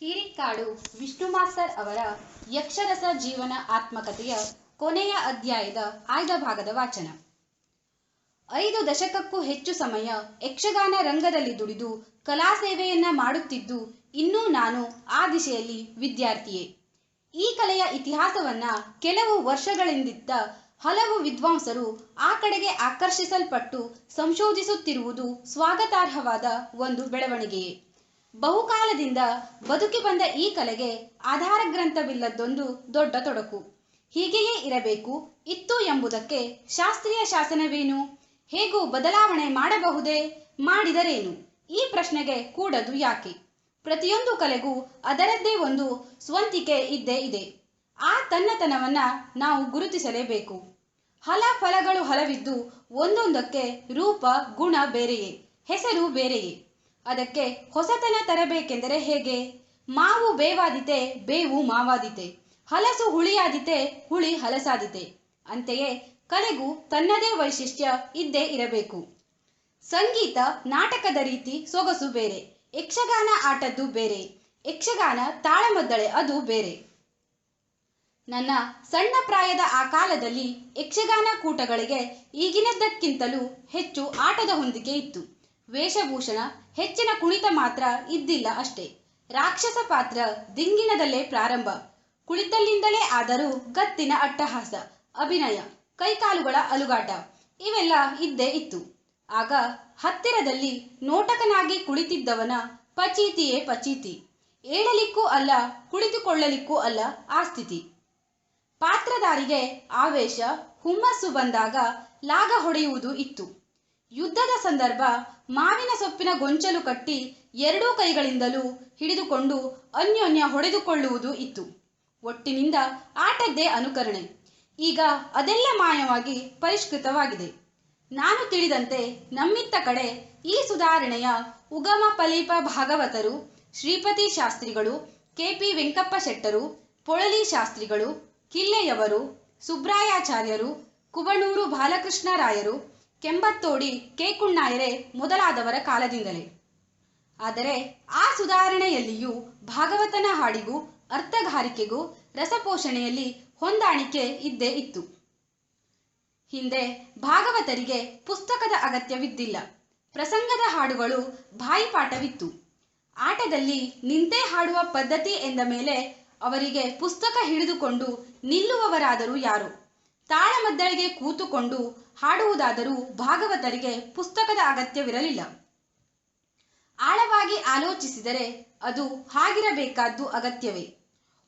ಕೀರಿಕಾಡು Vishnu master ಅವರ ಯಕ್ಷರಸ ಜೀವನ ಆತ್ಮಕಥೆಯ ಕೊನೆಯ ಅಧ್ಯಾಯದ ಆಯ್ದ ಭಾಗದ ವಾಚನ. 5 ದಶಕಕ್ಕೂ ಹೆಚ್ಚು ಸಮಯ ಯಕ್ಷಗಾನ ರಂಗದಲ್ಲಿ ದುಡಿದು ಕಲಾ ಸೇವೆಯನ್ನ ಮಾಡುತ್ತಿದ್ದು ಇನ್ನೂ ನಾನು ಆ ದಿಶೆಯಲ್ಲಿ ವಿದ್ಯಾರ್ಥಿಯೇ. ಈ ಕಲೆಯ ಇತಿಹಾಸವನ್ನ ಕೆಲವು ವರ್ಷಗಳಿಂದಿದ್ದ ಹಲವು ವಿದ್ವಾಂಸರು ಆ ಕಡೆಗೆ ಆಕರ್ಷಿಸಲ್ಪಟ್ಟು ಸಂಶೋಧಿಸುತ್ತಿರುವುದು ಸ್ವಾಗತಾರ್ಹವಾದ ಒಂದು ಬೆಳವಣಿಗೆಯೇ. ಬಹುಕಾಲದಿಂದ ಬದುಕಿ ಬಂದ ಈ ಕಲೆಗೆ ಆಧಾರ ಗ್ರಂಥವಿಲ್ಲದೊಂದು ದೊಡ್ಡ ತೊಡಕು. ಹೀಗೆಯೇ ಇರಬೇಕು ಇತ್ತು ಎಂಬುದಕ್ಕೆ ಶಾಸ್ತ್ರೀಯ ಶಾಸನವೇನು? ಹೇಗೂ ಬದಲಾವಣೆ ಮಾಡಬಹುದೇ? ಮಾಡಿದರೇನು? ಈ ಪ್ರಶ್ನೆಗೆ ಕೂಡದು ಯಾಕೆ? ಪ್ರತಿಯೊಂದು ಕಲೆಗೂ ಅದರದ್ದೇ ಒಂದು ಸ್ವಂತಿಕೆ ಇದ್ದೇ ಇದೆ. ಆ ತನ್ನತನವನ್ನ ನಾವು ಗುರುತಿಸಲೇಬೇಕು. ಫಲಗಳು ಹಲವಿದ್ದು ಒಂದೊಂದಕ್ಕೆ ರೂಪ ಗುಣ ಬೇರೆಯೇ, ಹೆಸರು ಬೇರೆಯೇ. ಅದಕ್ಕೆ ಹೊಸತನ ತರಬೇಕೆಂದರೆ ಹೇಗೆ? ಮಾವು ಬೇವಾದಿತೆ, ಬೇವು ಮಾವಾದಿತೆ. ಹಲಸು ಹುಳಿಯಾದಿತೆ, ಹುಳಿ ಹಲಸಾದಿತೆ. ಅಂತೆಯೇ ಕಲೆಗೂ ತನ್ನದೇ ವೈಶಿಷ್ಟ್ಯ ಇದ್ದೇ ಇರಬೇಕು. ಸಂಗೀತ ನಾಟಕದ ರೀತಿ ಸೊಗಸು ಬೇರೆ, ಯಕ್ಷಗಾನ ಆಟದ್ದು ಬೇರೆ, ಯಕ್ಷಗಾನ ತಾಳಮದ್ದಳೆ ಅದು ಬೇರೆ. ನನ್ನ ಸಣ್ಣ ಪ್ರಾಯದ ಆ ಕಾಲದಲ್ಲಿ ಯಕ್ಷಗಾನ ಕೂಟಗಳಿಗೆ ಈಗಿನದ್ದಕ್ಕಿಂತಲೂ ಹೆಚ್ಚು ಆಟದ ಹೊಂದಿಕೆ ಇತ್ತು. ವೇಷಭೂಷಣ, ಹೆಚ್ಚಿನ ಕುಣಿತ ಮಾತ್ರ ಇದ್ದಿಲ್ಲ ಅಷ್ಟೇ. ರಾಕ್ಷಸ ಪಾತ್ರ ದಿಂಗಿಣದಲ್ಲೇ ಪ್ರಾರಂಭ. ಕುಳಿತಲ್ಲಿಂದಲೇ ಆದರೂ ಗತ್ತಿನ ಅಟ್ಟಹಾಸ, ಅಭಿನಯ, ಕೈಕಾಲುಗಳ ಅಲುಗಾಟ ಇವೆಲ್ಲ ಇದ್ದೇ ಇತ್ತು. ಆಗ ಹತ್ತಿರದಲ್ಲಿ ನೋಟಕನಾಗಿ ಕುಳಿತಿದ್ದವನ ಪಚೀತಿಯೇ ಪಚೀತಿ. ಏಳಲಿಕ್ಕೂ ಅಲ್ಲ, ಕುಳಿತುಕೊಳ್ಳಲಿಕ್ಕೂ ಅಲ್ಲ ಆ ಸ್ಥಿತಿ. ಪಾತ್ರಧಾರಿಗೆ ಆವೇಶ, ಹುಮ್ಮಸ್ಸು ಬಂದಾಗ ಲಾಗ ಹೊಡೆಯುವುದು ಇತ್ತು. ಯುದ್ಧದ ಸಂದರ್ಭ ಮಾವಿನ ಸೊಪ್ಪಿನ ಗೊಂಚಲು ಕಟ್ಟಿ ಎರಡೂ ಕೈಗಳಿಂದಲೂ ಹಿಡಿದುಕೊಂಡು ಅನ್ಯೋನ್ಯ ಹೊಡೆದುಕೊಳ್ಳುವುದು ಇತ್ತು. ಒಟ್ಟಿನಿಂದ ಆಟದ್ದೇ ಅನುಕರಣೆ. ಈಗ ಅದೆಲ್ಲ ಮಾಯವಾಗಿ ಪರಿಷ್ಕೃತವಾಗಿದೆ. ನಾನು ತಿಳಿದಂತೆ ನಮ್ಮಿತ್ತ ಕಡೆ ಈ ಸುಧಾರಣೆಯ ಉಗಮ ಫಲೀಪ ಭಾಗವತರು, ಶ್ರೀಪತಿ ಶಾಸ್ತ್ರಿಗಳು, ಕೆ.ಪಿ. ವೆಂಕಪ್ಪ ಶೆಟ್ಟರು, ಪೊಳಲಿ ಶಾಸ್ತ್ರಿಗಳು, ಕಿಲ್ಲೆಯವರು, ಸುಬ್ರಾಯಾಚಾರ್ಯರು, ಕುಬಣೂರು ಬಾಲಕೃಷ್ಣರಾಯರು, ಕೆಂಬತ್ತೋಡಿ ಕೇಕುಣ್ಣಾಯರೆ ಮೊದಲಾದವರ ಕಾಲದಿಂದಲೇ. ಆದರೆ ಆ ಸುಧಾರಣೆಯಲ್ಲಿಯೂ ಭಾಗವತನ ಹಾಡಿಗೂ ಅರ್ಥಗಾರಿಕೆಗೂ ರಸಪೋಷಣೆಯಲ್ಲಿ ಹೊಂದಾಣಿಕೆ ಇದ್ದೇ ಇತ್ತು. ಹಿಂದೆ ಭಾಗವತರಿಗೆ ಪುಸ್ತಕದ ಅಗತ್ಯವಿದ್ದಿಲ್ಲ. ಪ್ರಸಂಗದ ಹಾಡುಗಳು ಬಾಯಿಪಾಠವಿತ್ತು. ಆಟದಲ್ಲಿ ನಿಂತೇ ಹಾಡುವ ಪದ್ಧತಿ ಎಂದ ಮೇಲೆ ಅವರಿಗೆ ಪುಸ್ತಕ ಹಿಡಿದುಕೊಂಡು ನಿಲ್ಲುವವರಾದರೂ ಯಾರು? ತಾಳಮದ್ದಳೆಗೆ ಕೂತುಕೊಂಡು ಹಾಡುವುದಾದರೂ ಭಾಗವತರಿಗೆ ಪುಸ್ತಕದ ಅಗತ್ಯವಿರಲಿಲ್ಲ. ಆಳವಾಗಿ ಆಲೋಚಿಸಿದರೆ ಅದು ಹಾಗಿರಬೇಕಾದ್ದು ಅಗತ್ಯವೇ.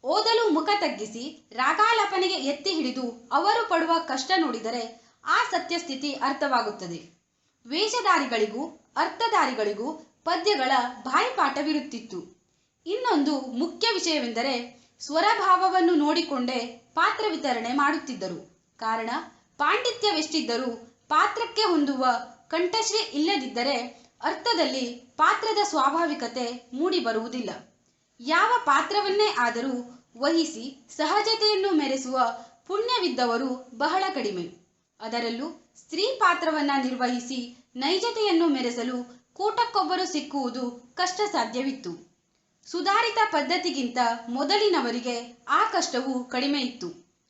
ಓದಲು ಮುಖ ತಗ್ಗಿಸಿ ರಾಗಾಲಾಪನೆಗೆ ಎತ್ತಿ ಹಿಡಿದು ಅವರು ಪಡುವ ಕಷ್ಟ ನೋಡಿದರೆ ಆ ಸತ್ಯಸ್ಥಿತಿ ಅರ್ಥವಾಗುತ್ತದೆ. ವೇಷಧಾರಿಗಳಿಗೂ ಅರ್ಥಧಾರಿಗಳಿಗೂ ಪದ್ಯಗಳ ಬಾಯಿಪಾಠವಿರುತ್ತಿತ್ತು. ಇನ್ನೊಂದು ಮುಖ್ಯ ವಿಷಯವೆಂದರೆ ಸ್ವರಭಾವವನ್ನು ನೋಡಿಕೊಂಡೇ ಪಾತ್ರ ವಿತರಣೆ ಮಾಡುತ್ತಿದ್ದರು. ಕಾರಣ ಪಾಂಡಿತ್ಯವೆಷ್ಟಿದ್ದರೂ ಪಾತ್ರಕ್ಕೆ ಹೊಂದುವ ಕಂಠಶ್ರೀ ಇಲ್ಲದಿದ್ದರೆ ಅರ್ಥದಲ್ಲಿ ಪಾತ್ರದ ಸ್ವಾಭಾವಿಕತೆ ಮೂಡಿ ಬರುವುದಿಲ್ಲ. ಯಾವ ಪಾತ್ರವನ್ನೇ ಆದರೂ ವಹಿಸಿ ಸಹಜತೆಯನ್ನು ಮೆರೆಸುವ ಪುಣ್ಯವಿದ್ದವರು ಬಹಳ ಕಡಿಮೆ. ಅದರಲ್ಲೂ ಸ್ತ್ರೀ ಪಾತ್ರವನ್ನ ನಿರ್ವಹಿಸಿ ನೈಜತೆಯನ್ನು ಮೆರೆಸಲು ಕೂಟಕ್ಕೊಬ್ಬರು ಸಿಕ್ಕುವುದು ಕಷ್ಟ ಸಾಧ್ಯವಿತ್ತು. ಸುಧಾರಿತ ಪದ್ಧತಿಗಿಂತ ಮೊದಲಿನವರಿಗೆ ಆ ಕಷ್ಟವು ಕಡಿಮೆ ಇತ್ತು.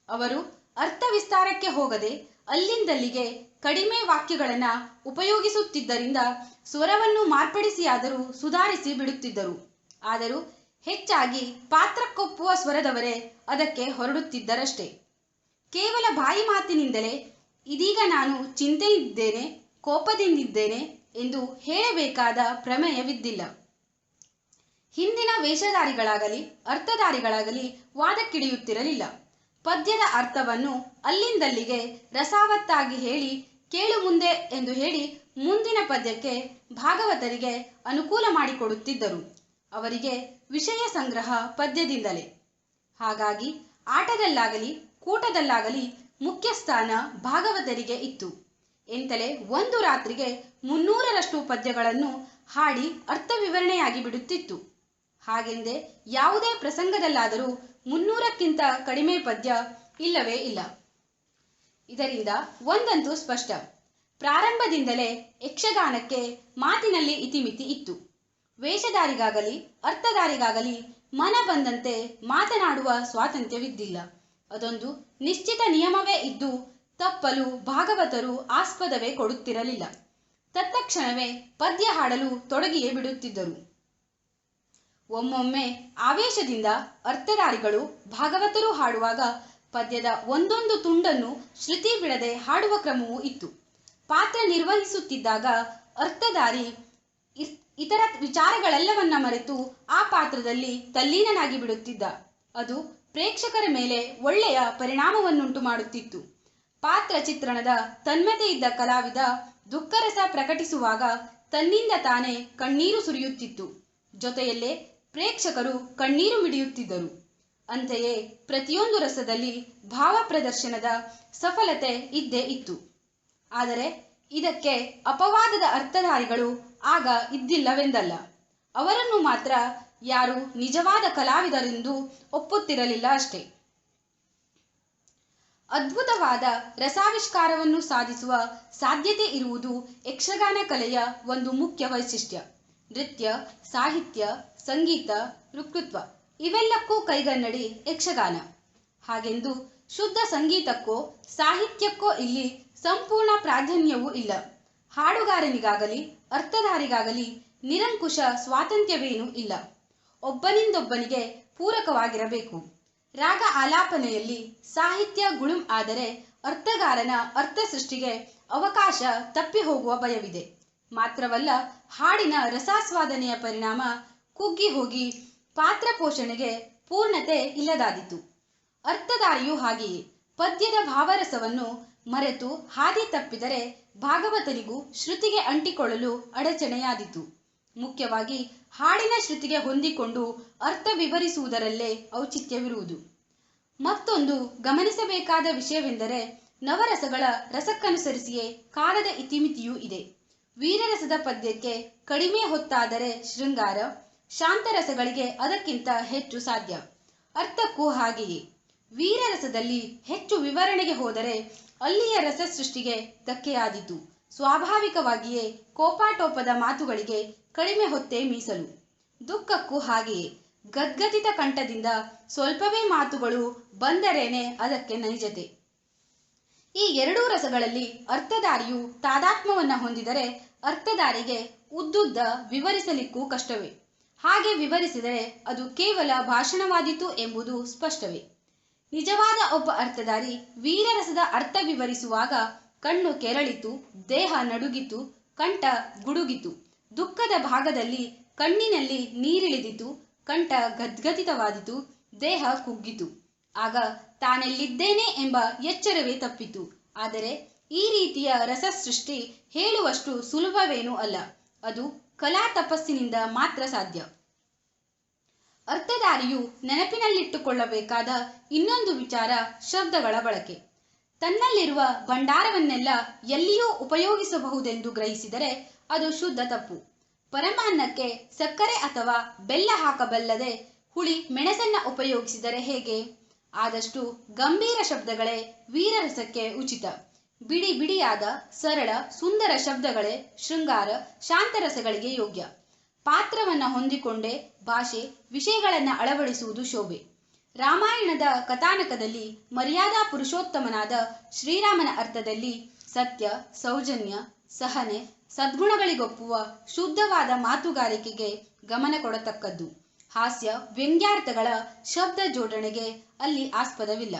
ಅವರು ಅರ್ಥ ವಿಸ್ತಾರಕ್ಕೆ ಹೋಗದೆ ಅಲ್ಲಿಂದಲ್ಲಿಗೆ ಕಡಿಮೆ ವಾಕ್ಯಗಳನ್ನು ಉಪಯೋಗಿಸುತ್ತಿದ್ದರಿಂದ ಸ್ವರವನ್ನು ಮಾರ್ಪಡಿಸಿಯಾದರೂ ಸುಧಾರಿಸಿ ಬಿಡುತ್ತಿದ್ದರು. ಆದರೂ ಹೆಚ್ಚಾಗಿ ಪಾತ್ರಕ್ಕೊಪ್ಪುವ ಸ್ವರದವರೇ ಅದಕ್ಕೆ ಹೊರಡುತ್ತಿದ್ದರಷ್ಟೇ. ಕೇವಲ ಬಾಯಿ ಮಾತಿನಿಂದಲೇ ಇದೀಗ ನಾನು ಚಿಂತೆಯಿದ್ದೇನೆ, ಕೋಪದಿಂದಿದ್ದೇನೆ ಎಂದು ಹೇಳಬೇಕಾದ ಪ್ರಮೇಯವಿದ್ದಿಲ್ಲ. ಹಿಂದಿನ ವೇಷಧಾರಿಗಳಾಗಲಿ ಅರ್ಥಧಾರಿಗಳಾಗಲಿ ವಾದಕ್ಕಿಳಿಯುತ್ತಿರಲಿಲ್ಲ. ಪದ್ಯದ ಅರ್ಥವನ್ನು ಅಲ್ಲಿಂದಲ್ಲಿಗೆ ರಸಾವತ್ತಾಗಿ ಹೇಳಿ ಕೇಳು ಮುಂದೆ ಎಂದು ಹೇಳಿ ಮುಂದಿನ ಪದ್ಯಕ್ಕೆ ಭಾಗವತರಿಗೆ ಅನುಕೂಲ ಮಾಡಿಕೊಡುತ್ತಿದ್ದರು. ಅವರಿಗೆ ವಿಷಯ ಸಂಗ್ರಹ ಪದ್ಯದಿಂದಲೇ. ಹಾಗಾಗಿ ಆಟದಲ್ಲಾಗಲಿ ಕೂಟದಲ್ಲಾಗಲಿ ಮುಖ್ಯ ಸ್ಥಾನ ಭಾಗವತರಿಗೆ ಇತ್ತು. ಎಂತಲೇ ಒಂದು ರಾತ್ರಿಗೆ 300ರಷ್ಟು ಪದ್ಯಗಳನ್ನು ಹಾಡಿ ಅರ್ಥ ವಿವರಣೆಯಾಗಿ ಬಿಡುತ್ತಿತ್ತು. ಹಾಗೆಂದೇ ಯಾವುದೇ ಪ್ರಸಂಗದಲ್ಲಾದರೂ 300ಕ್ಕಿಂತ ಕಡಿಮೆ ಪದ್ಯ ಇಲ್ಲವೇ ಇಲ್ಲ. ಇದರಿಂದ ಒಂದಂತೂ ಸ್ಪಷ್ಟ. ಪ್ರಾರಂಭದಿಂದಲೇ ಯಕ್ಷಗಾನಕ್ಕೆ ಮಾತಿನಲ್ಲಿ ಇತಿಮಿತಿ ಇತ್ತು. ವೇಷಧಾರಿಗಾಗಲಿ ಅರ್ಥಧಾರಿಗಾಗಲಿ ಮನ ಬಂದಂತೆ ಮಾತನಾಡುವ ಸ್ವಾತಂತ್ರ್ಯವಿದ್ದಿಲ್ಲ. ಅದೊಂದು ನಿಶ್ಚಿತ ನಿಯಮವೇ ಇದ್ದು ತಪ್ಪಲು ಭಾಗವತರು ಆಸ್ಪದವೇ ಕೊಡುತ್ತಿರಲಿಲ್ಲ. ತತ್ಕ್ಷಣವೇ ಪದ್ಯ ಹಾಡಲು ತೊಡಗಿಯೇ ಬಿಡುತ್ತಿದ್ದರು. ಒಮ್ಮೊಮ್ಮೆ ಆವೇಶದಿಂದ ಅರ್ಥಧಾರಿಗಳು ಭಾಗವತರು ಹಾಡುವಾಗ ಪದ್ಯದ ಒಂದೊಂದು ತುಂಡನ್ನು ಶ್ರುತಿ ಬಿಡದೆ ಹಾಡುವ ಕ್ರಮವೂ ಇತ್ತು. ಪಾತ್ರ ನಿರ್ವಹಿಸುತ್ತಿದ್ದಾಗ ಅರ್ಥಧಾರಿ ಇತರ ವಿಚಾರಗಳೆಲ್ಲವನ್ನ ಮರೆತು ಆ ಪಾತ್ರದಲ್ಲಿ ತಲ್ಲೀನನಾಗಿ ಬಿಡುತ್ತಿದ್ದ. ಅದು ಪ್ರೇಕ್ಷಕರ ಮೇಲೆ ಒಳ್ಳೆಯ ಪರಿಣಾಮವನ್ನುಂಟು ಮಾಡುತ್ತಿತ್ತು. ಪಾತ್ರ ಚಿತ್ರಣದ ತನ್ಮತೆ ಇದ್ದ ಕಲಾವಿದ ದುಃಖರಸ ಪ್ರಕಟಿಸುವಾಗ ತನ್ನಿಂದ ತಾನೇ ಕಣ್ಣೀರು ಸುರಿಯುತ್ತಿತ್ತು. ಜೊತೆಯಲ್ಲೇ ಪ್ರೇಕ್ಷಕರು ಕಣ್ಣೀರು ಮಿಡಿಯುತ್ತಿದ್ದರು. ಅಂತೆಯೇ ಪ್ರತಿಯೊಂದು ರಸದಲ್ಲಿ ಭಾವ ಪ್ರದರ್ಶನದ ಸಫಲತೆ ಇದ್ದೇ ಇತ್ತು. ಆದರೆ ಇದಕ್ಕೆ ಅಪವಾದದ ಅರ್ಥಧಾರಿಗಳು ಆಗ ಇದ್ದಿಲ್ಲವೆಂದಲ್ಲ. ಅವರನ್ನು ಮಾತ್ರ ಯಾರು ನಿಜವಾದ ಕಲಾವಿದರೆಂದು ಒಪ್ಪುತ್ತಿರಲಿಲ್ಲ ಅಷ್ಟೇ. ಅದ್ಭುತವಾದ ರಸಾವಿಷ್ಕಾರವನ್ನು ಸಾಧಿಸುವ ಸಾಧ್ಯತೆ ಇರುವುದು ಯಕ್ಷಗಾನ ಕಲೆಯ ಒಂದು ಮುಖ್ಯ ವೈಶಿಷ್ಟ್ಯ. ನೃತ್ಯ, ಸಾಹಿತ್ಯ, ಸಂಗೀತ, ವಕ್ತೃತ್ವ ಇವೆಲ್ಲಕ್ಕೂ ಕೈಗನ್ನಡಿ ಯಕ್ಷಗಾನ. ಹಾಗೆಂದು ಶುದ್ಧ ಸಂಗೀತಕ್ಕೋ ಸಾಹಿತ್ಯಕ್ಕೋ ಇಲ್ಲಿ ಸಂಪೂರ್ಣ ಪ್ರಾಧಾನ್ಯವೂ ಇಲ್ಲ. ಹಾಡುಗಾರನಿಗಾಗಲಿ ಅರ್ಥಧಾರಿಗಾಗಲಿ ನಿರಂಕುಶ ಸ್ವಾತಂತ್ರ್ಯವೇನೂ ಇಲ್ಲ. ಒಬ್ಬನಿಂದೊಬ್ಬನಿಗೆ ಪೂರಕವಾಗಿರಬೇಕು. ರಾಗ ಆಲಾಪನೆಯಲ್ಲಿ ಸಾಹಿತ್ಯ ಗುಳುಂ ಆದರೆ ಅರ್ಥಗಾರನ ಅರ್ಥ ಸೃಷ್ಟಿಗೆ ಅವಕಾಶ ತಪ್ಪಿ ಹೋಗುವ ಭಯವಿದೆ. ಮಾತ್ರವಲ್ಲ, ಹಾಡಿನ ರಸಾಸ್ವಾದನೆಯ ಪರಿಣಾಮ ಕುಗ್ಗಿ ಹೋಗಿ ಪಾತ್ರ ಪೋಷಣೆಗೆ ಪೂರ್ಣತೆ ಇಲ್ಲದಾದೀತು. ಅರ್ಥಧಾರಿಯೂ ಹಾಗೆಯೇ ಪದ್ಯದ ಭಾವರಸವನ್ನು ಮರೆತು ಹಾದಿ ತಪ್ಪಿದರೆ ಭಾಗವತನಿಗೂ ಶ್ರುತಿಗೆ ಅಂಟಿಕೊಳ್ಳಲು ಅಡಚಣೆಯಾದೀತು. ಮುಖ್ಯವಾಗಿ ಹಾಡಿನ ಶ್ರುತಿಗೆ ಹೊಂದಿಕೊಂಡು ಅರ್ಥ ವಿವರಿಸುವುದರಲ್ಲೇ ಔಚಿತ್ಯವಿರುವುದು. ಮತ್ತೊಂದು ಗಮನಿಸಬೇಕಾದ ವಿಷಯವೆಂದರೆ ನವರಸಗಳ ರಸಕ್ಕನುಸರಿಸಿಯೇ ಕಾಲದ ಇತಿಮಿತಿಯೂ ಇದೆ. ವೀರರಸದ ಪದ್ಯಕ್ಕೆ ಕಡಿಮೆ ಹೊತ್ತಾದರೆ ಶೃಂಗಾರ, ಶಾಂತರಸಗಳಿಗೆ ಅದಕ್ಕಿಂತ ಹೆಚ್ಚು ಸಾಧ್ಯ. ಅರ್ಥಕ್ಕೂ ಹಾಗೆಯೇ ವೀರರಸದಲ್ಲಿ ಹೆಚ್ಚು ವಿವರಣೆಗೆ ಹೋದರೆ ಅಲ್ಲಿಯ ರಸ ಸೃಷ್ಟಿಗೆ ಧಕ್ಕೆಯಾದೀತು. ಸ್ವಾಭಾವಿಕವಾಗಿಯೇ ಕೋಪಾಟೋಪದ ಮಾತುಗಳಿಗೆ ಕಡಿಮೆ ಹೊತ್ತೇ ಮೀಸಲು. ದುಃಖಕ್ಕೂ ಹಾಗೆಯೇ ಗದ್ಗದಿತ ಕಂಠದಿಂದ ಸ್ವಲ್ಪವೇ ಮಾತುಗಳು ಬಂದರೇನೆ ಅದಕ್ಕೆ ನೈಜತೆ. ಈ ಎರಡೂ ರಸಗಳಲ್ಲಿ ಅರ್ಥಧಾರಿಯು ತಾದಾತ್ಮ್ಯವನ್ನ ಹೊಂದಿದರೆ ಅರ್ಥಧಾರಿಗೆ ಉದ್ದುದ್ದ ವಿವರಿಸಲಿಕ್ಕೂ ಕಷ್ಟವೇ. ಹಾಗೆ ವಿವರಿಸಿದರೆ ಅದು ಕೇವಲ ಭಾಷಣವಾದೀತು ಎಂಬುದು ಸ್ಪಷ್ಟವೇ. ನಿಜವಾದ ಒಬ್ಬ ಅರ್ಥಧಾರಿ ವೀರರಸದ ಅರ್ಥ ವಿವರಿಸುವಾಗ ಕಣ್ಣು ಕೆರಳಿತು, ದೇಹ ನಡುಗಿತು, ಕಂಠ ಗುಡುಗಿತು. ದುಃಖದ ಭಾಗದಲ್ಲಿ ಕಣ್ಣಿನಲ್ಲಿ ನೀರಿಳಿದಿತು, ಕಂಠ ಗದ್ಗದಿತವಾದಿತು, ದೇಹ ಕುಗ್ಗಿತು. ಆಗ ತಾನೆಲ್ಲಿದ್ದೇನೆ ಎಂಬ ಎಚ್ಚರವೇ ತಪ್ಪಿತು. ಆದರೆ ಈ ರೀತಿಯ ರಸಸೃಷ್ಟಿ ಹೇಳುವಷ್ಟು ಸುಲಭವೇನೂ ಅಲ್ಲ. ಅದು ಕಲಾ ತಪಸ್ಸಿನಿಂದ ಮಾತ್ರ ಸಾಧ್ಯ. ಅರ್ಥಧಾರಿಯು ನೆನಪಿನಲ್ಲಿಟ್ಟುಕೊಳ್ಳಬೇಕಾದ ಇನ್ನೊಂದು ವಿಚಾರ ಶಬ್ದಗಳ ಬಳಕೆ. ತನ್ನಲ್ಲಿರುವ ಭಂಡಾರವನ್ನೆಲ್ಲ ಎಲ್ಲಿಯೂ ಉಪಯೋಗಿಸಬಹುದೆಂದು ಗ್ರಹಿಸಿದರೆ ಅದು ಶುದ್ಧ ತಪ್ಪು. ಪರಮಾನ್ನಕ್ಕೆ ಸಕ್ಕರೆ ಅಥವಾ ಬೆಲ್ಲ ಹಾಕಬಲ್ಲದೆ ಹುಳಿ ಮೆಣಸನ್ನ ಉಪಯೋಗಿಸಿದರೆ ಹೇಗೆ? ಆದಷ್ಟು ಗಂಭೀರ ಶಬ್ದಗಳೇ ವೀರರಸಕ್ಕೆ ಉಚಿತ. ಬಿಡಿ ಬಿಡಿಯಾದ ಸರಳ ಸುಂದರ ಶಬ್ದಗಳೇ ಶೃಂಗಾರ, ಶಾಂತರಸಗಳಿಗೆ ಯೋಗ್ಯ. ಪಾತ್ರವನ್ನ ಹೊಂದಿಕೊಂಡೇ ಭಾಷೆ, ವಿಷಯಗಳನ್ನ ಅಳವಡಿಸುವುದು ಶೋಭೆ. ರಾಮಾಯಣದ ಕಥಾನಕದಲ್ಲಿ ಮರ್ಯಾದಾ ಪುರುಷೋತ್ತಮನಾದ ಶ್ರೀರಾಮನ ಅರ್ಥದಲ್ಲಿ ಸತ್ಯ, ಸೌಜನ್ಯ, ಸಹನೆ, ಸದ್ಗುಣಗಳಿಗೊಪ್ಪುವ ಶುದ್ಧವಾದ ಮಾತುಗಾರಿಕೆಗೆ ಗಮನ ಕೊಡತಕ್ಕದ್ದು. ಹಾಸ್ಯ, ವ್ಯಂಗ್ಯಾರ್ಥಗಳ ಶಬ್ದ ಜೋಡಣೆಗೆ ಅಲ್ಲಿ ಆಸ್ಪದವಿಲ್ಲ.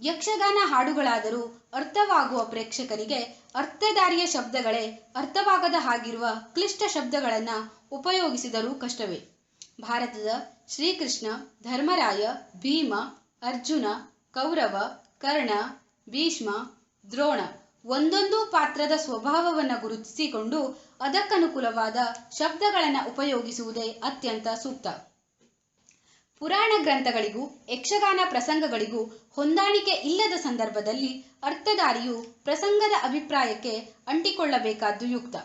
ಯಕ್ಷಗಾನ ಹಾಡುಗಳಾದರೂ ಅರ್ಥವಾಗುವ ಪ್ರೇಕ್ಷಕರಿಗೆ ಅರ್ಥಧಾರಿಯ ಶಬ್ದಗಳೇ ಅರ್ಥವಾಗದ ಹಾಗಿರುವ ಕ್ಲಿಷ್ಟ ಶಬ್ದಗಳನ್ನು ಉಪಯೋಗಿಸಿದರೂ ಕಷ್ಟವೇ. ಭಾರತದ ಶ್ರೀಕೃಷ್ಣ, ಧರ್ಮರಾಯ, ಭೀಮ, ಅರ್ಜುನ, ಕೌರವ, ಕರ್ಣ, ಭೀಷ್ಮ, ದ್ರೋಣ ಒಂದೊಂದು ಪಾತ್ರದ ಸ್ವಭಾವವನ್ನು ಗುರುತಿಸಿಕೊಂಡು ಅದಕ್ಕನುಕೂಲವಾದ ಶಬ್ದಗಳನ್ನು ಉಪಯೋಗಿಸುವುದೇ ಅತ್ಯಂತ ಸೂಕ್ತ. ಪುರಾಣ ಗ್ರಂಥಗಳಿಗೂ ಯಕ್ಷಗಾನ ಪ್ರಸಂಗಗಳಿಗೂ ಹೊಂದಾಣಿಕೆ ಇಲ್ಲದ ಸಂದರ್ಭದಲ್ಲಿ ಅರ್ಥಧಾರಿಯು ಪ್ರಸಂಗದ ಅಭಿಪ್ರಾಯಕ್ಕೆ ಅಂಟಿಕೊಳ್ಳಬೇಕಾದ್ದು ಯುಕ್ತ.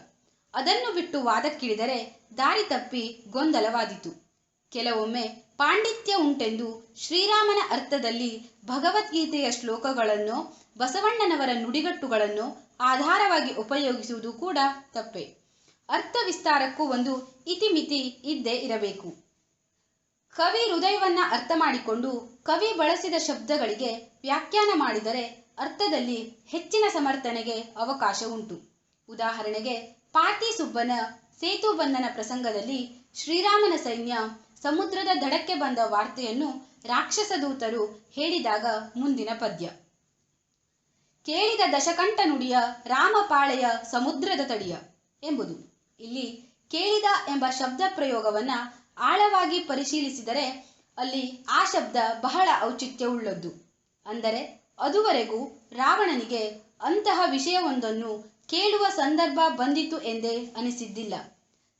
ಅದನ್ನು ಬಿಟ್ಟು ವಾದಕ್ಕಿಳಿದರೆ ದಾರಿ ತಪ್ಪಿ ಗೊಂದಲವಾದೀತು. ಕೆಲವೊಮ್ಮೆ ಪಾಂಡಿತ್ಯ ಉಂಟೆಂದು ಶ್ರೀರಾಮನ ಅರ್ಥದಲ್ಲಿ ಭಗವದ್ಗೀತೆಯ ಶ್ಲೋಕಗಳನ್ನು, ಬಸವಣ್ಣನವರ ನುಡಿಗಟ್ಟುಗಳನ್ನು ಆಧಾರವಾಗಿ ಉಪಯೋಗಿಸುವುದು ಕೂಡ ತಪ್ಪೆ. ಅರ್ಥ ವಿಸ್ತಾರಕ್ಕೂ ಒಂದು ಇತಿಮಿತಿ ಇದ್ದೇ ಇರಬೇಕು. ಕವಿ ಹೃದಯವನ್ನ ಅರ್ಥ ಮಾಡಿಕೊಂಡು ಕವಿ ಬಳಸಿದ ಶಬ್ದಗಳಿಗೆ ವ್ಯಾಖ್ಯಾನ ಮಾಡಿದರೆ ಅರ್ಥದಲ್ಲಿ ಹೆಚ್ಚಿನ ಸಮರ್ಥನೆಗೆ ಅವಕಾಶ ಉಂಟು. ಉದಾಹರಣೆಗೆ ಪಾರ್ತಿ ಸುಬ್ಬನ ಸೇತುಬಂಧನ ಪ್ರಸಂಗದಲ್ಲಿ ಶ್ರೀರಾಮನ ಸೈನ್ಯ ಸಮುದ್ರದ ದಡಕ್ಕೆ ಬಂದ ವಾರ್ತೆಯನ್ನು ರಾಕ್ಷಸ ದೂತರು ಹೇಳಿದಾಗ ಮುಂದಿನ ಪದ್ಯ: ಕೇಳಿದ ದಶಕಂಠ ನುಡಿಯ ರಾಮಪಾಳೆಯ ಸಮುದ್ರದ ತಡಿಯ ಎಂಬುದು. ಇಲ್ಲಿ ಕೇಳಿದ ಎಂಬ ಶಬ್ದ ಪ್ರಯೋಗವನ್ನ ಆಳವಾಗಿ ಪರಿಶೀಲಿಸಿದರೆ ಅಲ್ಲಿ ಆ ಶಬ್ದ ಬಹಳ ಔಚಿತ್ಯವುಳ್ಳದ್ದು. ಅಂದರೆ ಅದುವರೆಗೂ ರಾವಣನಿಗೆ ಅಂತಹ ವಿಷಯವೊಂದನ್ನು ಕೇಳುವ ಸಂದರ್ಭ ಬಂದಿತು ಎಂದೇ ಅನಿಸಿದ್ದಿಲ್ಲ.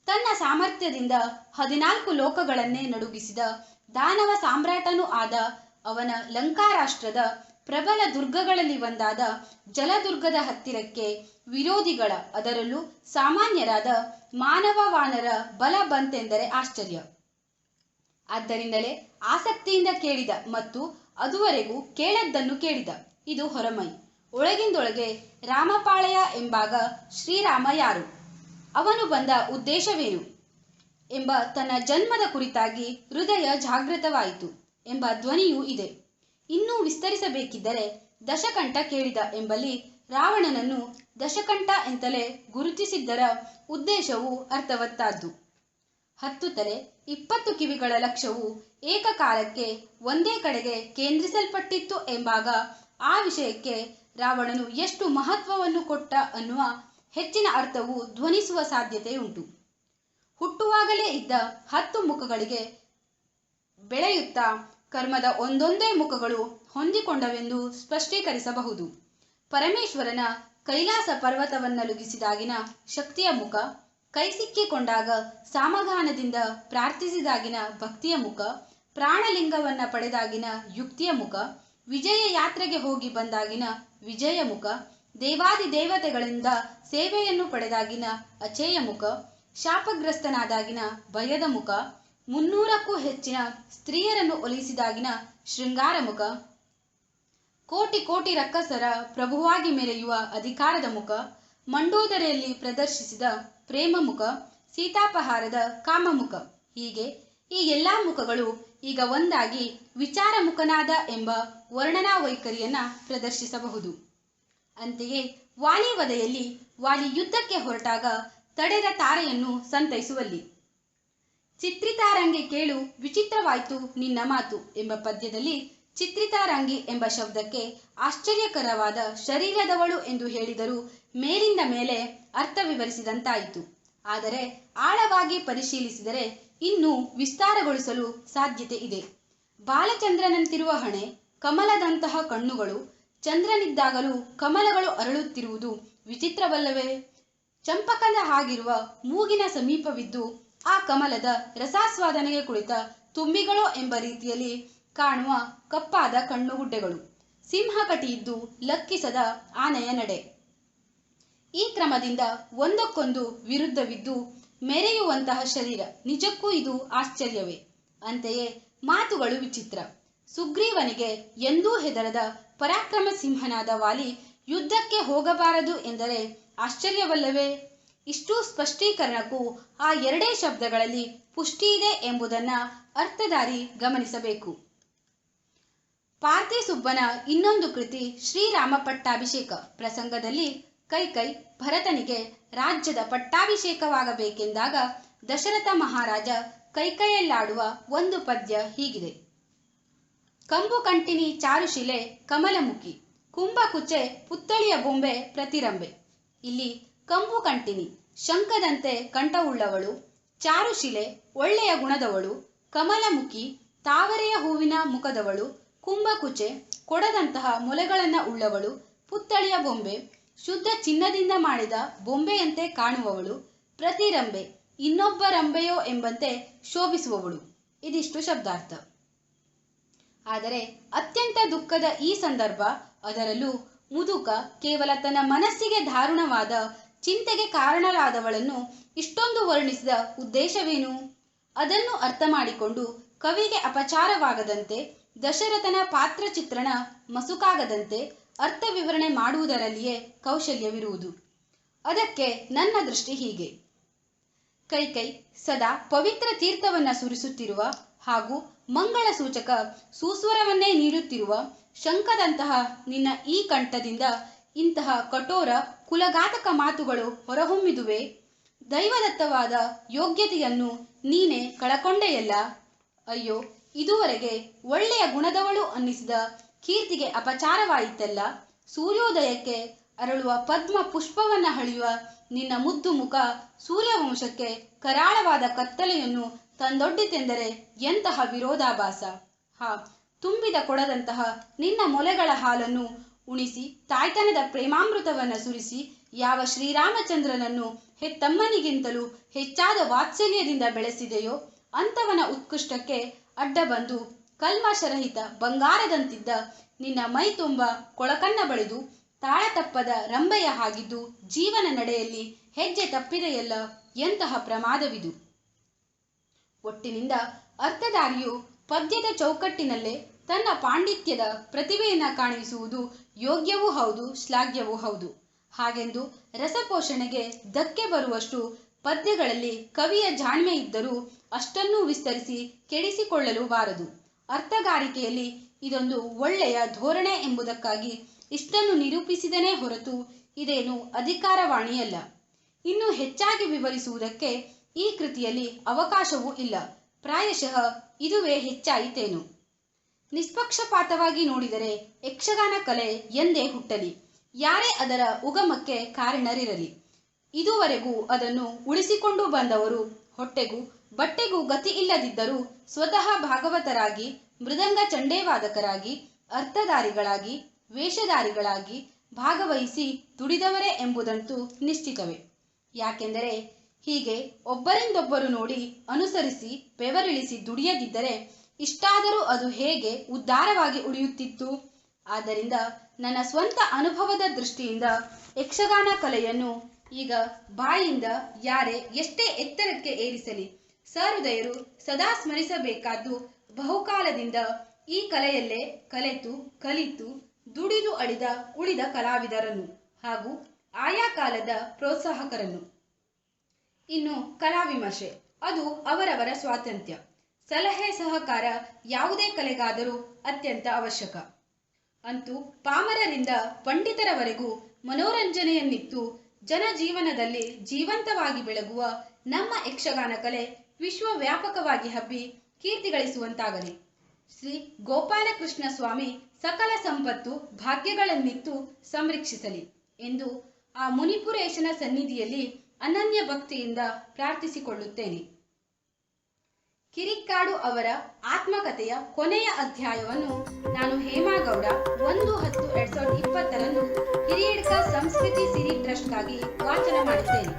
ತನ್ನ ಸಾಮರ್ಥ್ಯದಿಂದ 14 ಲೋಕಗಳನ್ನೇ ನಡುಗಿಸಿದ ದಾನವ ಸಾಮ್ರಾಟನೂ ಆದ ಅವನ ಲಂಕಾರಾಷ್ಟ್ರದ ಪ್ರಬಲ ದುರ್ಗಗಳಲ್ಲಿ ಒಂದಾದ ಜಲದುರ್ಗದ ಹತ್ತಿರಕ್ಕೆ ವಿರೋಧಿಗಳ, ಅದರಲ್ಲೂ ಸಾಮಾನ್ಯರಾದ ಮಾನವ ವಾನರ ಬಲ ಬಂತೆಂದರೆ ಆಶ್ಚರ್ಯ. ಆದ್ದರಿಂದಲೇ ಆಸಕ್ತಿಯಿಂದ ಕೇಳಿದ ಮತ್ತು ಅದುವರೆಗೂ ಕೇಳದ್ದನ್ನು ಕೇಳಿದ. ಇದು ಹೊರಮೈ. ಒಳಗಿಂದೊಳಗೆ ರಾಮಪಾಳೆಯ ಎಂಬಾಗ ಶ್ರೀರಾಮ ಯಾರು, ಅವನು ಬಂದ ಉದ್ದೇಶವೇನು ಎಂಬ ತನ್ನ ಜನ್ಮದ ಕುರಿತಾಗಿ ಹೃದಯ ಜಾಗೃತವಾಯಿತು ಎಂಬ ಧ್ವನಿಯೂ ಇದೆ. ಇನ್ನೂ ವಿಸ್ತರಿಸಬೇಕಿದ್ದರೆ ದಶಕಂಠ ಕೇಳಿದ ಎಂಬಲ್ಲಿ ರಾವಣನನ್ನು ದಶಕಂಠ ಎಂತಲೇ ಗುರುತಿಸಿದ್ದರ ಉದ್ದೇಶವು ಅರ್ಥವತ್ತಾದ್ದು. 10 ತಲೆ 20 ಕಿವಿಗಳ ಲಕ್ಷ್ಯವು ಏಕಕಾಲಕ್ಕೆ ಒಂದೇ ಕಡೆಗೆ ಕೇಂದ್ರಿಸಲ್ಪಟ್ಟಿತ್ತು ಎಂಬಾಗ ಆ ವಿಷಯಕ್ಕೆ ರಾವಣನು ಎಷ್ಟು ಮಹತ್ವವನ್ನು ಕೊಟ್ಟ ಅನ್ನುವ ಹೆಚ್ಚಿನ ಅರ್ಥವು ಧ್ವನಿಸುವ ಸಾಧ್ಯತೆಯುಂಟು. ಹುಟ್ಟುವಾಗಲೇ ಇದ್ದ 10 ಮುಖಗಳಿಗೆ ಬೆಳೆಯುತ್ತಾ ಕರ್ಮದ ಒಂದೊಂದೇ ಮುಖಗಳು ಹೊಂದಿಕೊಂಡವೆಂದು ಸ್ಪಷ್ಟೀಕರಿಸಬಹುದು. ಪರಮೇಶ್ವರನ ಕೈಲಾಸ ಪರ್ವತವನ್ನಲುಗಿಸಿದಾಗಿನ ಶಕ್ತಿಯ ಮುಖ, ಕೈ ಸಿಕ್ಕಿಕೊಂಡಾಗ ಸಾಮಗಾನದಿಂದ ಪ್ರಾರ್ಥಿಸಿದಾಗಿನ ಭಕ್ತಿಯ ಮುಖ, ಪ್ರಾಣಲಿಂಗವನ್ನ ಪಡೆದಾಗಿನ ಯುಕ್ತಿಯ ಮುಖ, ವಿಜಯ ಯಾತ್ರೆಗೆ ಹೋಗಿ ಬಂದಾಗಿನ ವಿಜಯ ಮುಖ, ದೇವಾದಿ ದೇವತೆಗಳಿಂದ ಸೇವೆಯನ್ನು ಪಡೆದಾಗಿನ ಅಚೇಯ ಮುಖ, ಶಾಪಗ್ರಸ್ತನಾದಾಗಿನ ಭಯದ ಮುಖ, 300ಕ್ಕೂ ಹೆಚ್ಚಿನ ಸ್ತ್ರೀಯರನ್ನು ಒಲಿಸಿದಾಗಿನ ಶೃಂಗಾರ ಮುಖ, ಕೋಟಿ ಕೋಟಿ ರಕ್ಕಸರ ಪ್ರಭುವಾಗಿ ಮೆರೆಯುವ ಅಧಿಕಾರದ ಮುಖ, ಮಂಡೋದರಿಯಲ್ಲಿ ಪ್ರದರ್ಶಿಸಿದ ಪ್ರೇಮ ಮುಖ, ಸೀತಾಪಹಾರದ ಕಾಮಮುಖ. ಹೀಗೆ ಈ ಎಲ್ಲಾ ಮುಖಗಳು ಈಗ ಒಂದಾಗಿ ವಿಚಾರ ಮುಖನಾದ ಎಂಬ ವರ್ಣನಾ ವೈಖರಿಯನ್ನ ಪ್ರದರ್ಶಿಸಬಹುದು. ಅಂತೆಯೇ ವಾಲಿವಧೆಯಲ್ಲಿ ವಾಲಿ ಯುದ್ಧಕ್ಕೆ ಹೊರಟಾಗ ತಡೆದ ತಾರೆಯನ್ನು ಸಂತೈಸುವಲ್ಲಿ ಚಿತ್ರಿತಾರಂಗಿ ಕೇಳು ವಿಚಿತ್ರವಾಯ್ತು ನಿನ್ನ ಮಾತು ಎಂಬ ಪದ್ಯದಲ್ಲಿ ಚಿತ್ರಿತಾರಂಗಿ ಎಂಬ ಶಬ್ದಕ್ಕೆ ಆಶ್ಚರ್ಯಕರವಾದ ಶರೀರದವಳು ಎಂದು ಹೇಳಿದರೂ ಮೇಲಿಂದ ಮೇಲೆ ಅರ್ಥ ವಿವರಿಸಿದಂತಾಯಿತು. ಆದರೆ ಆಳವಾಗಿ ಪರಿಶೀಲಿಸಿದರೆ ಇನ್ನೂ ವಿಸ್ತಾರಗೊಳಿಸಲು ಸಾಧ್ಯತೆ ಇದೆ. ಬಾಲಚಂದ್ರನಂತಿರುವ ಹಣೆ, ಕಮಲದಂತಹ ಕಣ್ಣುಗಳು, ಚಂದ್ರನಿದ್ದಾಗಲೂ ಕಮಲಗಳು ಅರಳುತ್ತಿರುವುದು ವಿಚಿತ್ರವಲ್ಲವೇ? ಚಂಪಕದ ಹಾಗಿರುವ ಮೂಗಿನ ಸಮೀಪವಿದ್ದು ಆ ಕಮಲದ ರಸಾಸ್ವಾದನೆಗೆ ಕುಳಿತ ತುಂಬಿಗಳೋ ಎಂಬ ರೀತಿಯಲ್ಲಿ ಕಾಣುವ ಕಪ್ಪಾದ ಕಣ್ಣುಗುಡ್ಡೆಗಳು, ಸಿಂಹಕಟಿಯಿದ್ದು ಲಕ್ಕಿಸದ ಆನೆಯ ನಡೆ. ಈ ಕ್ರಮದಿಂದ ಒಂದಕ್ಕೊಂದು ವಿರುದ್ಧವಿದ್ದು ಮೆರೆಯುವಂತಹ ಶರೀರ. ನಿಜಕ್ಕೂ ಇದು ಆಶ್ಚರ್ಯವೇ. ಅಂತೆಯೇ ಮಾತುಗಳು ವಿಚಿತ್ರ. ಸುಗ್ರೀವನಿಗೆ ಎಂದೂ ಹೆದರದ ಪರಾಕ್ರಮ ಸಿಂಹನಾದ ವಾಲಿ ಯುದ್ಧಕ್ಕೆ ಹೋಗಬಾರದು ಎಂದರೆ ಆಶ್ಚರ್ಯವಲ್ಲವೇ? ಇಷ್ಟೂ ಸ್ಪಷ್ಟೀಕರಣಕ್ಕೂ ಆ ಎರಡೇ ಶಬ್ದಗಳಲ್ಲಿ ಪುಷ್ಟಿಯಿದೆ ಎಂಬುದನ್ನ ಅರ್ಥಧಾರಿ ಗಮನಿಸಬೇಕು. ಪಾರ್ತಿ ಸುಬ್ಬನ ಇನ್ನೊಂದು ಕೃತಿ ಶ್ರೀರಾಮ ಪಟ್ಟಾಭಿಷೇಕ ಪ್ರಸಂಗದಲ್ಲಿ ಕೈಕೈ ಭರತನಿಗೆ ರಾಜ್ಯದ ಪಟ್ಟಾಭಿಷೇಕವಾಗಬೇಕೆಂದಾಗ ದಶರಥ ಮಹಾರಾಜ ಕೈಕೈಯಲ್ಲಾಡುವ ಒಂದು ಪದ್ಯ ಹೀಗಿದೆ: ಕಂಬು ಕಂಟಿನಿ ಚಾರುಶಿಲೆ ಕಮಲಮುಖಿ, ಕುಂಭಕುಚೆ ಪುತ್ತಳಿಯ ಬೊಂಬೆ ಪ್ರತಿರಂಬೆ. ಇಲ್ಲಿ ಕಂಬು ಕಂಟಿನಿ ಶಂಖದಂತೆ ಕಂಠವುಳ್ಳವಳು, ಚಾರುಶಿಲೆ ಒಳ್ಳೆಯ ಗುಣದವಳು, ಕಮಲಮುಖಿ ತಾವರೆಯ ಹೂವಿನ ಮುಖದವಳು, ಕುಂಭಕುಚೆ ಕೊಡದಂತಹ ಮೊಲೆಗಳನ್ನ ಉಳ್ಳವಳು, ಪುತ್ತಳಿಯ ಬೊಂಬೆ ಶುದ್ಧ ಚಿನ್ನದಿಂದ ಮಾಡಿದ ಬೊಂಬೆಯಂತೆ ಕಾಣುವವಳು, ಪ್ರತಿರಂಬೆ ಇನ್ನೊಬ್ಬ ರಂಬೆಯೋ ಎಂಬಂತೆ ಶೋಭಿಸುವವಳು. ಇದಿಷ್ಟು ಶಬ್ದಾರ್ಥ. ಆದರೆ ಅತ್ಯಂತ ದುಃಖದ ಈ ಸಂದರ್ಭ, ಅದರಲ್ಲೂ ಮುದುಕ ಕೇವಲ ತನ್ನ ಮನಸ್ಸಿಗೆ ದಾರುಣವಾದ ಚಿಂತೆಗೆ ಕಾರಣರಾದವಳನ್ನು ಇಷ್ಟೊಂದು ವರ್ಣಿಸಿದ ಉದ್ದೇಶವೇನು? ಅದನ್ನು ಅರ್ಥ ಮಾಡಿಕೊಂಡು ಕವಿಗೆ ಅಪಚಾರವಾಗದಂತೆ, ದಶರಥನ ಪಾತ್ರ ಚಿತ್ರಣ ಮಸುಕಾಗದಂತೆ ಅರ್ಥ ವಿವರಣೆ ಮಾಡುವುದರಲ್ಲಿಯೇ ಕೌಶಲ್ಯವಿರುವುದು. ಅದಕ್ಕೆ ನನ್ನ ದೃಷ್ಟಿ ಹೀಗೆ: ಕೈಕೈ ಸದಾ ಪವಿತ್ರ ತೀರ್ಥವನ್ನ ಸುರಿಸುತ್ತಿರುವ ಹಾಗೂ ಮಂಗಳ ಸೂಚಕ ಸುಸ್ವರವನ್ನೇ ನೀಡುತ್ತಿರುವ ಶಂಖದಂತಹ ನಿನ್ನ ಈ ಕಂಠದಿಂದ ಇಂತಹ ಕಠೋರ ಕುಲಘಾತಕ ಮಾತುಗಳು ಹೊರಹೊಮ್ಮಿದುವೆ. ದೈವದತ್ತವಾದ ಯೋಗ್ಯತೆಯನ್ನು ನೀನೇ ಕಳಕೊಂಡೆಯಲ್ಲ. ಅಯ್ಯೋ, ಇದುವರೆಗೆ ಒಳ್ಳೆಯ ಗುಣದವಳು ಅನ್ನಿಸಿದ ಕೀರ್ತಿಗೆ ಅಪಚಾರವಾಯಿತಲ್ಲ. ಸೂರ್ಯೋದಯಕ್ಕೆ ಅರಳುವ ಪದ್ಮ ಪುಷ್ಪವನ್ನ ಹಳಿಯುವ ನಿನ್ನ ಮುದ್ದು ಮುಖ ಸೂರ್ಯವಂಶಕ್ಕೆ ಕರಾಳವಾದ ಕತ್ತಲೆಯನ್ನು ತಂದೊಡ್ಡಿತೆಂದರೆ ಎಂತಹ ವಿರೋಧಾಭಾಸ. ತುಂಬಿದ ಕೊಡದಂತಹ ನಿನ್ನ ಮೊಲೆಗಳ ಹಾಲನ್ನು ಉಣಿಸಿ ತಾಯ್ತನದ ಪ್ರೇಮಾಮೃತವನ್ನ ಸುರಿಸಿ ಯಾವ ಶ್ರೀರಾಮಚಂದ್ರನನ್ನು ಹೆತ್ತಮ್ಮನಿಗಿಂತಲೂ ಹೆಚ್ಚಾದ ವಾತ್ಸಲ್ಯದಿಂದ ಬೆಳೆಸಿದೆಯೋ ಅಂಥವನ ಉತ್ಕೃಷ್ಟಕ್ಕೆ ಅಡ್ಡ ಬಂದು ಕಲ್ಮಶರಹಿತ ಬಂಗಾರದಂತಿದ್ದ ನಿನ್ನ ಮೈ ತುಂಬ ಕೊಳಕನ್ನ ಬಳಿದು ತಾಳ ತಪ್ಪದ ರಂಬೆಯ ಹಾಗಿದ್ದು ಜೀವನ ನಡೆಯಲ್ಲಿ ಹೆಜ್ಜೆ ತಪ್ಪಿದೆಯಲ್ಲ, ಎಂತಹ ಪ್ರಮಾದವಿದು. ಒಟ್ಟಿನಿಂದ ಅರ್ಥಧಾರಿಯು ಪದ್ಯದ ಚೌಕಟ್ಟಿನಲ್ಲೇ ತನ್ನ ಪಾಂಡಿತ್ಯದ ಪ್ರತಿಭೆಯನ್ನ ಕಾಣಿಸುವುದು ಯೋಗ್ಯವೂ ಹೌದು, ಶ್ಲಾಘ್ಯವೂ ಹೌದು. ಹಾಗೆಂದು ರಸಪೋಷಣೆಗೆ ಧಕ್ಕೆ ಬರುವಷ್ಟು ಪದ್ಯಗಳಲ್ಲಿ ಕವಿಯ ಜಾಣ್ಮೆ ಇದ್ದರೂ ಅಷ್ಟನ್ನೂ ವಿಸ್ತರಿಸಿ ಕೆಡಿಸಿಕೊಳ್ಳಲು ಬಾರದು. ಅರ್ಥಗಾರಿಕೆಯಲ್ಲಿ ಇದೊಂದು ಒಳ್ಳೆಯ ಧೋರಣೆ ಎಂಬುದಕ್ಕಾಗಿ ಇಷ್ಟನ್ನು ನಿರೂಪಿಸಿದನೇ ಹೊರತು ಇದೇನು ಅಧಿಕಾರವಾಣಿಯಲ್ಲ. ಇನ್ನು ಹೆಚ್ಚಾಗಿ ವಿವರಿಸುವುದಕ್ಕೆ ಈ ಕೃತಿಯಲ್ಲಿ ಅವಕಾಶವೂ ಇಲ್ಲ. ಪ್ರಾಯಶಃ ಇದುವೇ ಹೆಚ್ಚಾಯಿತೇನು. ನಿಷ್ಪಕ್ಷಪಾತವಾಗಿ ನೋಡಿದರೆ ಯಕ್ಷಗಾನ ಕಲೆ ಎಂದೇ ಹುಟ್ಟಲಿ, ಯಾರೇ ಅದರ ಉಗಮಕ್ಕೆ ಕಾರಣರಿರಲಿ, ಇದುವರೆಗೂ ಅದನ್ನು ಉಳಿಸಿಕೊಂಡು ಬಂದವರು ಹೊಟ್ಟೆಗೂ ಬಟ್ಟೆಗೂ ಗತಿ ಇಲ್ಲದಿದ್ದರೂ ಸ್ವತಃ ಭಾಗವತರಾಗಿ, ಮೃದಂಗ ಚಂಡೇವಾದಕರಾಗಿ, ಅರ್ಥಧಾರಿಗಳಾಗಿ, ವೇಷಧಾರಿಗಳಾಗಿ ಭಾಗವಹಿಸಿ ದುಡಿದವರೇ ಎಂಬುದಂತೂ ನಿಶ್ಚಿತವೇ. ಯಾಕೆಂದರೆ ಹೀಗೆ ಒಬ್ಬರಿಂದೊಬ್ಬರು ನೋಡಿ ಅನುಸರಿಸಿ ಬೆವರಿಳಿಸಿ ದುಡಿಯದಿದ್ದರೆ ಇಷ್ಟಾದರೂ ಅದು ಹೇಗೆ ಉದ್ಧಾರವಾಗಿ ಉಳಿಯುತ್ತಿತ್ತು? ಆದ್ದರಿಂದ ನನ್ನ ಸ್ವಂತ ಅನುಭವದ ದೃಷ್ಟಿಯಿಂದ ಯಕ್ಷಗಾನ ಕಲೆಯನ್ನು ಈಗ ಬಾಯಿಂದ ಯಾರೇ ಎಷ್ಟೇ ಎತ್ತರಕ್ಕೆ ಏರಿಸಲಿ ಸಹೃದಯರು ಸದಾ ಸ್ಮರಿಸಬೇಕಾದ್ದು ಬಹುಕಾಲದಿಂದ ಈ ಕಲೆಯಲ್ಲೇ ಕಲಿತು ದುಡಿದು ಅಳಿದ ಉಳಿದ ಕಲಾವಿದರನ್ನು ಹಾಗೂ ಆಯಾ ಕಾಲದ ಪ್ರೋತ್ಸಾಹಕರನ್ನು. ಇನ್ನು ಕಲಾವಿಮರ್ಶೆ ಅದು ಅವರವರ ಸ್ವಾತಂತ್ರ್ಯ. ಸಲಹೆ ಸಹಕಾರ ಯಾವುದೇ ಕಲೆಗಾದರೂ ಅತ್ಯಂತ ಅವಶ್ಯಕ. ಅಂತೂ ಪಾಮರರಿಂದ ಪಂಡಿತರವರೆಗೂ ಮನೋರಂಜನೆಯನ್ನಿತ್ತು ಜನಜೀವನದಲ್ಲಿ ಜೀವಂತವಾಗಿ ಬೆಳಗುವ ನಮ್ಮ ಯಕ್ಷಗಾನ ಕಲೆ ವಿಶ್ವವ್ಯಾಪಕವಾಗಿ ಹಬ್ಬಿ ಕೀರ್ತಿ ಗಳಿಸುವಂತಾಗಲಿ. ಶ್ರೀ ಗೋಪಾಲಕೃಷ್ಣ ಸ್ವಾಮಿ ಸಕಲ ಸಂಪತ್ತು ಭಾಗ್ಯಗಳನ್ನಿತ್ತು ಸಂರಕ್ಷಿಸಲಿ ಎಂದು ಆ ಮುನಿಪುರೇಶನ ಸನ್ನಿಧಿಯಲ್ಲಿ ಅನನ್ಯ ಭಕ್ತಿಯಿಂದ ಪ್ರಾರ್ಥಿಸಿಕೊಳ್ಳುತ್ತೇನೆ. ಕಿರಿಕ್ಕಾಡು ಅವರ ಆತ್ಮಕಥೆಯ ಕೊನೆಯ ಅಧ್ಯಾಯವನ್ನು ನಾನು ಹೇಮಾಗೌಡ 1/10/2020 ಹಿರಿಯಡ್ಕ ಸಂಸ್ಕೃತಿ ಸಿರಿ ಟ್ರಸ್ಟ್ಗಾಗಿ ವಾಚನ ಮಾಡಿದ್ದೇನೆ.